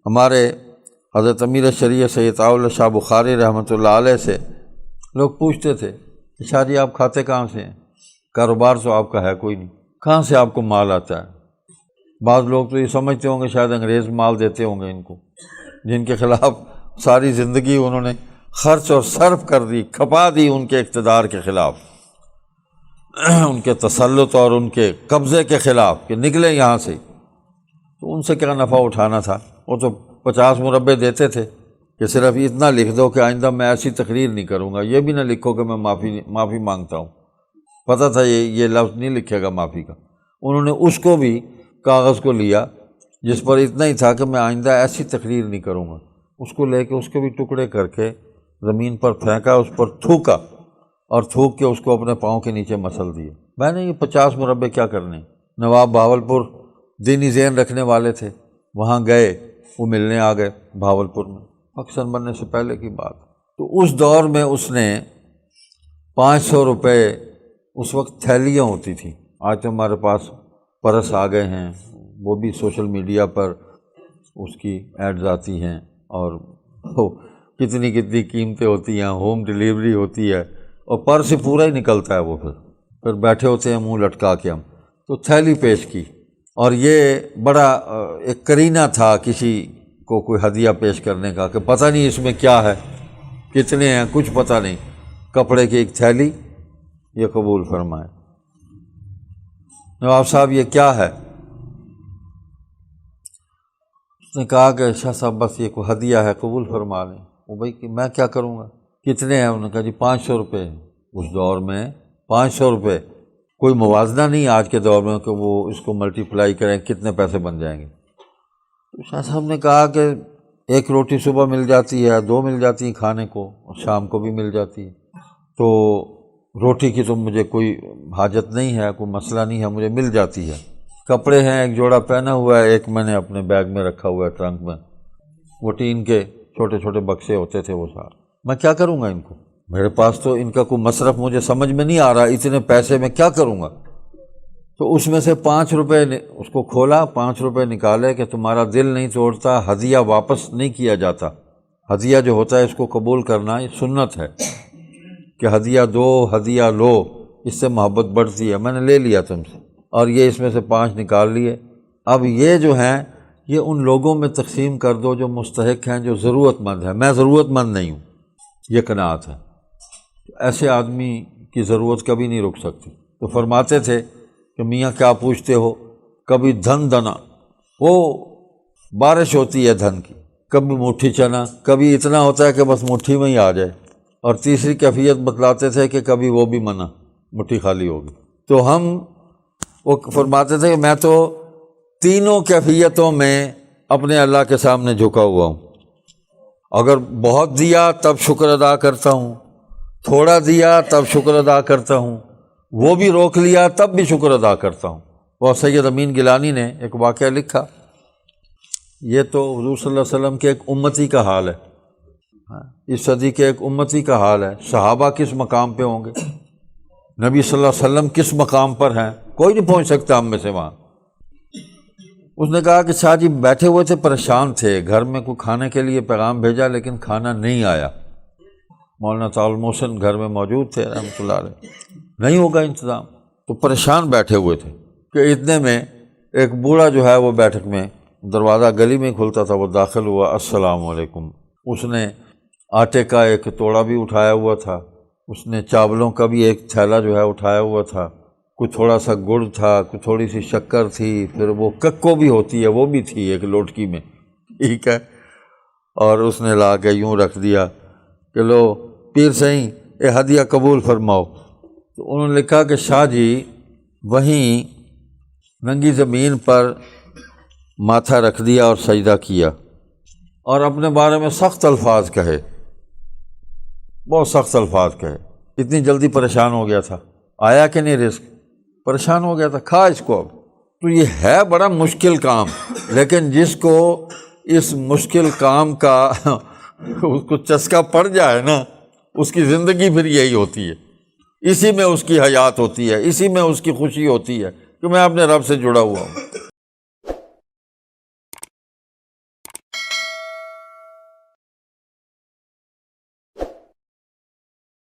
ہمارے حضرت امیر شریعت سید عطاء اللہ شاہ بخاری رحمۃ اللہ علیہ سے لوگ پوچھتے تھے کہ شاہ جی آپ کھاتے کہاں سے ہیں؟ کاروبار تو آپ کا ہے کوئی نہیں، کہاں سے آپ کو مال آتا ہے؟ بعض لوگ تو یہ سمجھتے ہوں گے شاید انگریز مال دیتے ہوں گے ان کو، جن کے خلاف ساری زندگی انہوں نے خرچ اور صرف کر دی، کھپا دی ان کے اقتدار کے خلاف، ان کے تسلط اور ان کے قبضے کے خلاف کہ نکلے یہاں سے، تو ان سے کیا نفع اٹھانا تھا؟ وہ تو 50 مربع دیتے تھے کہ صرف اتنا لکھ دو کہ آئندہ میں ایسی تقریر نہیں کروں گا، یہ بھی نہ لکھو کہ میں معافی مانگتا ہوں، پتہ تھا یہ لفظ نہیں لکھے گا معافی کا۔ انہوں نے اس کو بھی کاغذ کو لیا جس پر اتنا ہی تھا کہ میں آئندہ ایسی تقریر نہیں کروں گا، اس کو لے کے اس کے بھی ٹکڑے کر کے زمین پر پھینکا، اس پر تھوکا اور تھوک کے اس کو اپنے پاؤں کے نیچے مسل دیے۔ میں نے یہ 50 مربع کیا کرنے؟ نواب بہاولپور دینی ذہن رکھنے والے تھے، وہاں گئے، وہ ملنے آ گئے بہاولپور میں، پاکستان بننے سے پہلے کی بات۔ تو اس دور میں اس نے 500 روپے، اس وقت تھیلیاں ہوتی تھیں، آج تو ہمارے پاس پرس آ گئے ہیں، وہ بھی سوشل میڈیا پر اس کی ایڈز آتی ہیں اور کتنی قیمتیں ہوتی ہیں، ہوم ڈیلیوری ہوتی ہے اور پرس پورا ہی نکلتا ہے، وہ پھر بیٹھے ہوتے ہیں منہ لٹکا کے ہم، تو تھیلی پیش کی، اور یہ بڑا ایک کرینہ تھا کسی کو کوئی ہدیہ پیش کرنے کا کہ پتہ نہیں اس میں کیا ہے، کتنے ہیں، کچھ پتہ نہیں، کپڑے کی ایک تھیلی، یہ قبول فرمائے۔ نواب صاحب یہ کیا ہے؟ اس نے کہا کہ شاہ صاحب بس یہ کوئی ہدیہ ہے، قبول فرما لیں۔ وہ بھائی کہ میں کیا کروں گا؟ کتنے ہیں؟ انہوں نے کہا جی 500 روپے۔ اس دور میں 500 روپے کوئی موازنہ نہیں آج کے دور میں کہ وہ اس کو ملٹی پلائی کریں کتنے پیسے بن جائیں گے۔ تو شاہ صاحب نے کہا کہ ایک روٹی صبح مل جاتی ہے، 2 مل جاتی ہیں کھانے کو، اور شام کو بھی مل جاتی ہے، تو روٹی کی تو مجھے کوئی حاجت نہیں ہے، کوئی مسئلہ نہیں ہے، مجھے مل جاتی ہے۔ کپڑے ہیں، ایک جوڑا پہنا ہوا ہے، ایک میں نے اپنے بیگ میں رکھا ہوا ہے ٹرنک میں، وہ ٹین کے چھوٹے چھوٹے بکسے ہوتے تھے وہ سارے، میں کیا کروں گا ان کو؟ میرے پاس تو ان کا کوئی مصرف مجھے سمجھ میں نہیں آ رہا، اتنے پیسے میں کیا کروں گا؟ تو اس میں سے 5 روپے اس کو کھولا، 5 روپے نکالے کہ تمہارا دل نہیں توڑتا، ہدیہ واپس نہیں کیا جاتا، ہدیہ جو ہوتا ہے اس کو قبول کرنا، یہ سنت ہے کہ ہدیہ دو، ہدیہ لو، اس سے محبت بڑھتی ہے، میں نے لے لیا تم سے، اور یہ اس میں سے 5 نکال لیے۔ اب یہ جو ہیں یہ ان لوگوں میں تقسیم کر دو جو مستحق ہیں، جو ضرورت مند ہیں، میں ضرورت مند نہیں ہوں، یہ قناعت ہے۔ ایسے آدمی کی ضرورت کبھی نہیں رک سکتی۔ تو فرماتے تھے کہ میاں کیا پوچھتے ہو؟ کبھی دھن دنا، وہ بارش ہوتی ہے دھن کی، کبھی مٹھی چنا، کبھی اتنا ہوتا ہے کہ بس مٹھی میں ہی آ جائے، اور تیسری کیفیت بتلاتے تھے کہ کبھی وہ بھی منع، مٹھی خالی ہوگی۔ تو وہ فرماتے تھے کہ میں تو تینوں کیفیتوں میں اپنے اللہ کے سامنے جھکا ہوا ہوں، اگر بہت دیا تب شکر ادا کرتا ہوں، تھوڑا دیا تب شکر ادا کرتا ہوں، وہ بھی روک لیا تب بھی شکر ادا کرتا ہوں۔ اور سید امین گیلانی نے ایک واقعہ لکھا، یہ تو حضور صلی اللہ علیہ وسلم کے ایک امتی کا حال ہے، اس صدی کے ایک امتی کا حال ہے۔ صحابہ کس مقام پہ ہوں گے، نبی صلی اللہ علیہ وسلم کس مقام پر ہیں، کوئی نہیں پہنچ سکتا ہم میں سے وہاں۔ اس نے کہا کہ شاہ جی بیٹھے ہوئے تھے، پریشان تھے، گھر میں کوئی کھانے کے لیے پیغام بھیجا لیکن کھانا نہیں آیا، مولانا طاہر المحسن گھر میں موجود تھے رحمۃ اللہ علیہ، نہیں ہوگا انتظام، تو پریشان بیٹھے ہوئے تھے کہ اتنے میں ایک بوڑھا جو ہے وہ بیٹھک میں، دروازہ گلی میں کھلتا تھا، وہ داخل ہوا، السلام علیکم۔ اس نے آٹے کا ایک توڑا بھی اٹھایا ہوا تھا، اس نے چاولوں کا بھی ایک تھیلا جو ہے اٹھایا ہوا تھا، کچھ تھوڑا سا گڑ تھا، کچھ تھوڑی سی شکر تھی، پھر وہ ککو بھی ہوتی ہے وہ بھی تھی ایک لوٹکی میں، ٹھیک ہے، اور اس نے لا کے یوں رکھ دیا کہ لو پیر صحیح اے ہدیہ قبول فرماؤ۔ تو انہوں نے لکھا کہ شاہ جی وہیں ننگی زمین پر ماتھا رکھ دیا اور سجدہ کیا، اور اپنے بارے میں سخت الفاظ کہے، بہت سخت الفاظ کہے، اتنی جلدی پریشان ہو گیا تھا، آیا کہ نہیں رزق، پریشان ہو گیا تھا، کھا اس کو اب۔ تو یہ ہے بڑا مشکل کام، لیکن جس کو اس مشکل کام کا اس کو چسکا پڑ جائے نا، اس کی زندگی پھر یہی ہوتی ہے، اسی میں اس کی حیات ہوتی ہے، اسی میں اس کی خوشی ہوتی ہے کہ میں اپنے رب سے جڑا ہوا ہوں۔